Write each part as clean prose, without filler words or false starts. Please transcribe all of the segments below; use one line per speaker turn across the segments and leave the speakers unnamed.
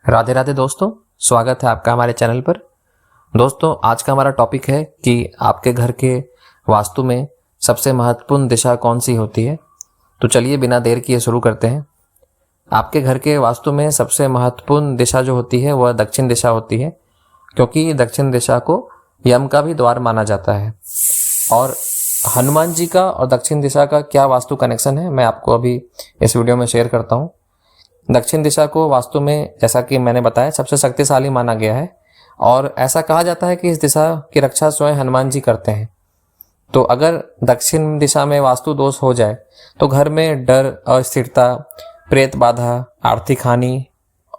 राधे राधे दोस्तों, स्वागत है आपका हमारे चैनल पर। दोस्तों, आज का हमारा टॉपिक है कि आपके घर के वास्तु में सबसे महत्वपूर्ण दिशा कौन सी होती है। तो चलिए बिना देर किए शुरू करते हैं। आपके घर के वास्तु में सबसे महत्वपूर्ण दिशा जो होती है वह दक्षिण दिशा होती है, क्योंकि दक्षिण दिशा को यम का भी द्वार माना जाता है। और हनुमान जी का और दक्षिण दिशा का क्या वास्तु कनेक्शन है, मैं आपको अभी इस वीडियो में शेयर करता हूँ। दक्षिण दिशा को वास्तु में, जैसा कि मैंने बताया, सबसे शक्तिशाली माना गया है और ऐसा कहा जाता है कि इस दिशा की रक्षा स्वयं हनुमान जी करते हैं। तो अगर दक्षिण दिशा में वास्तु दोष हो जाए तो घर में डर, अस्थिरता, प्रेत बाधा, आर्थिक हानि,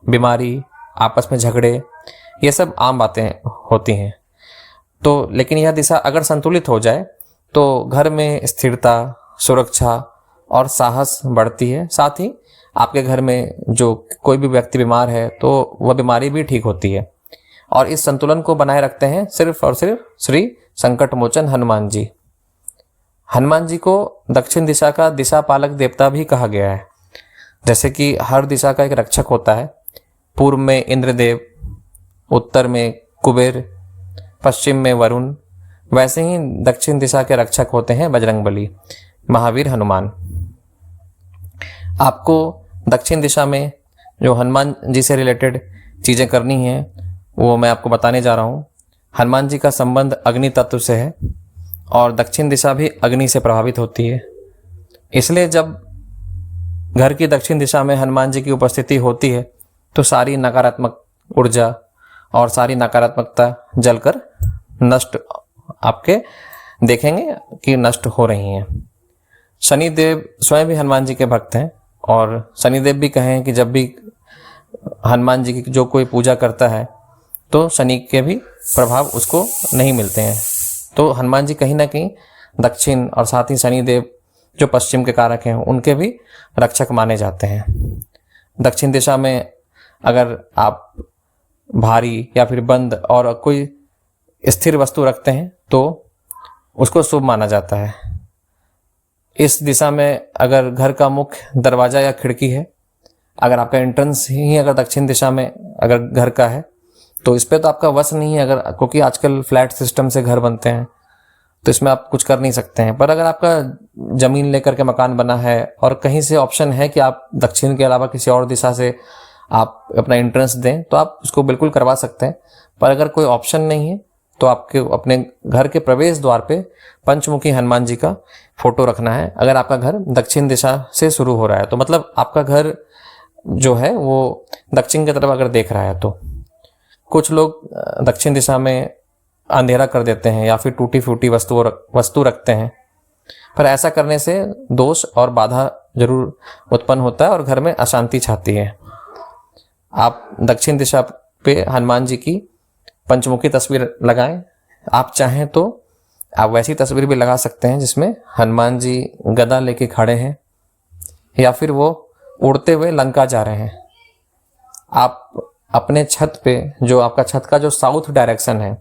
बीमारी, आपस में झगड़े, ये सब आम बातें होती हैं। तो लेकिन यह दिशा अगर संतुलित हो जाए तो घर में स्थिरता, सुरक्षा और साहस बढ़ती है। साथ ही आपके घर में जो कोई भी व्यक्ति बीमार है तो वह बीमारी भी ठीक होती है। और इस संतुलन को बनाए रखते हैं सिर्फ और सिर्फ श्री संकट मोचन हनुमान जी। हनुमान जी को दक्षिण दिशा का दिशा पालक देवता भी कहा गया है। जैसे कि हर दिशा का एक रक्षक होता है। पूर्व में इंद्रदेव, उत्तर में कुबेर, पश्चिम में वरुण, वैसे ही दक्षिण दिशा के रक्षक होते हैं बजरंगबली, महावीर हनुमान। आपको दक्षिण दिशा में जो हनुमान जी से रिलेटेड चीज़ें करनी हैं वो मैं आपको बताने जा रहा हूँ। हनुमान जी का संबंध अग्नि तत्व से है और दक्षिण दिशा भी अग्नि से प्रभावित होती है। इसलिए जब घर की दक्षिण दिशा में हनुमान जी की उपस्थिति होती है तो सारी नकारात्मक ऊर्जा और सारी नकारात्मकता जलकर नष्ट, आपके देखेंगे कि नष्ट हो रही हैं। शनिदेव स्वयं भी हनुमान जी के भक्त हैं और शनिदेव भी कहें कि जब भी हनुमान जी की जो कोई पूजा करता है तो शनि के भी प्रभाव उसको नहीं मिलते हैं। तो हनुमान जी कहीं ना कहीं दक्षिण और साथ ही शनिदेव जो पश्चिम के कारक हैं उनके भी रक्षक माने जाते हैं। दक्षिण दिशा में अगर आप भारी या फिर बंद और कोई स्थिर वस्तु रखते हैं तो उसको शुभ माना जाता है। इस दिशा में अगर घर का मुख्य दरवाजा या खिड़की है, अगर आपका एंट्रेंस ही अगर दक्षिण दिशा में अगर घर का है तो इस पे तो आपका वश नहीं है, अगर क्योंकि आजकल फ्लैट सिस्टम से घर बनते हैं तो इसमें आप कुछ कर नहीं सकते हैं। पर अगर आपका जमीन लेकर के मकान बना है और कहीं से ऑप्शन है कि आप दक्षिण के अलावा किसी और दिशा से आप अपना एंट्रेंस दें तो आप उसको बिल्कुल करवा सकते हैं। पर अगर कोई ऑप्शन नहीं है तो आपके अपने घर के प्रवेश द्वार पे पंचमुखी हनुमान जी का फोटो रखना है। अगर आपका घर दक्षिण दिशा से शुरू हो रहा है तो मतलब आपका घर जो है वो दक्षिण की तरफ अगर देख रहा है तो कुछ लोग दक्षिण दिशा में अंधेरा कर देते हैं या फिर टूटी फूटी वस्तु रखते हैं। पर ऐसा करने से दोष और बाधा जरूर उत्पन्न होता है और घर में अशांति छाती है। आप दक्षिण दिशा पे हनुमान जी की पंचमुखी तस्वीर लगाएं। आप चाहें तो आप वैसी तस्वीर भी लगा सकते हैं जिसमें हनुमान जी गदा लेके खड़े हैं या फिर वो उड़ते हुए लंका जा रहे हैं। आप अपने छत पे, जो आपका छत का जो साउथ डायरेक्शन है,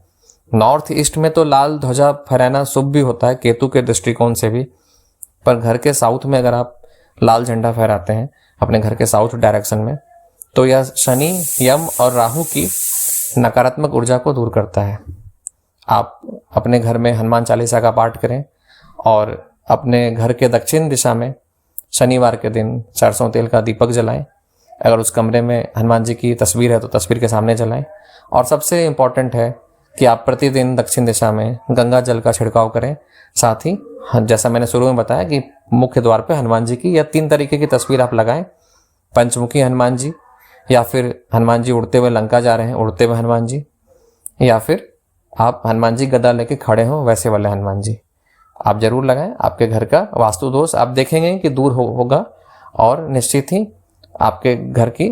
नॉर्थ ईस्ट में तो लाल ध्वजा फहराना शुभ भी होता है केतु के दृष्टिकोण से भी, पर घर के साउथ में अगर आप लाल झंडा फहराते हैं अपने घर के साउथ डायरेक्शन में तो यह शनि, यम और राहु की नकारात्मक ऊर्जा को दूर करता है। आप अपने घर में हनुमान चालीसा का पाठ करें और अपने घर के दक्षिण दिशा में शनिवार के दिन सरसों तेल का दीपक जलाएं। अगर उस कमरे में हनुमान जी की तस्वीर है तो तस्वीर के सामने जलाएं। और सबसे इम्पॉर्टेंट है कि आप प्रतिदिन दक्षिण दिशा में गंगा जल का छिड़काव करें। साथ ही जैसा मैंने शुरू में बताया कि मुख्य द्वार पे हनुमान जी की या 3 तरीके की तस्वीर आप लगाएं। पंचमुखी हनुमान जी, या फिर हनुमान जी उड़ते हुए लंका जा रहे हैं, उड़ते हुए हनुमान जी, या फिर आप हनुमान जी गदा लेके खड़े हो वैसे वाले हनुमान जी आप जरूर लगाएं। आपके घर का वास्तु दोष आप देखेंगे कि दूर होगा और निश्चित ही आपके घर की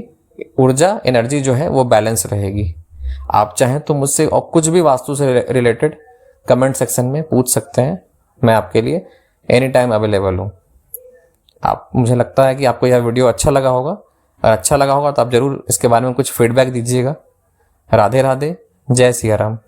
ऊर्जा, एनर्जी जो है वो बैलेंस रहेगी। आप चाहें तो मुझसे और कुछ भी वास्तु से रिलेटेड कमेंट सेक्शन में पूछ सकते हैं। मैं आपके लिए एनी टाइम अवेलेबल हूँ। मुझे लगता है कि आपको यह वीडियो अच्छा लगा होगा, और अच्छा लगा होगा तो आप जरूर इसके बारे में कुछ फीडबैक दीजिएगा। राधे राधे, जय सिया राम।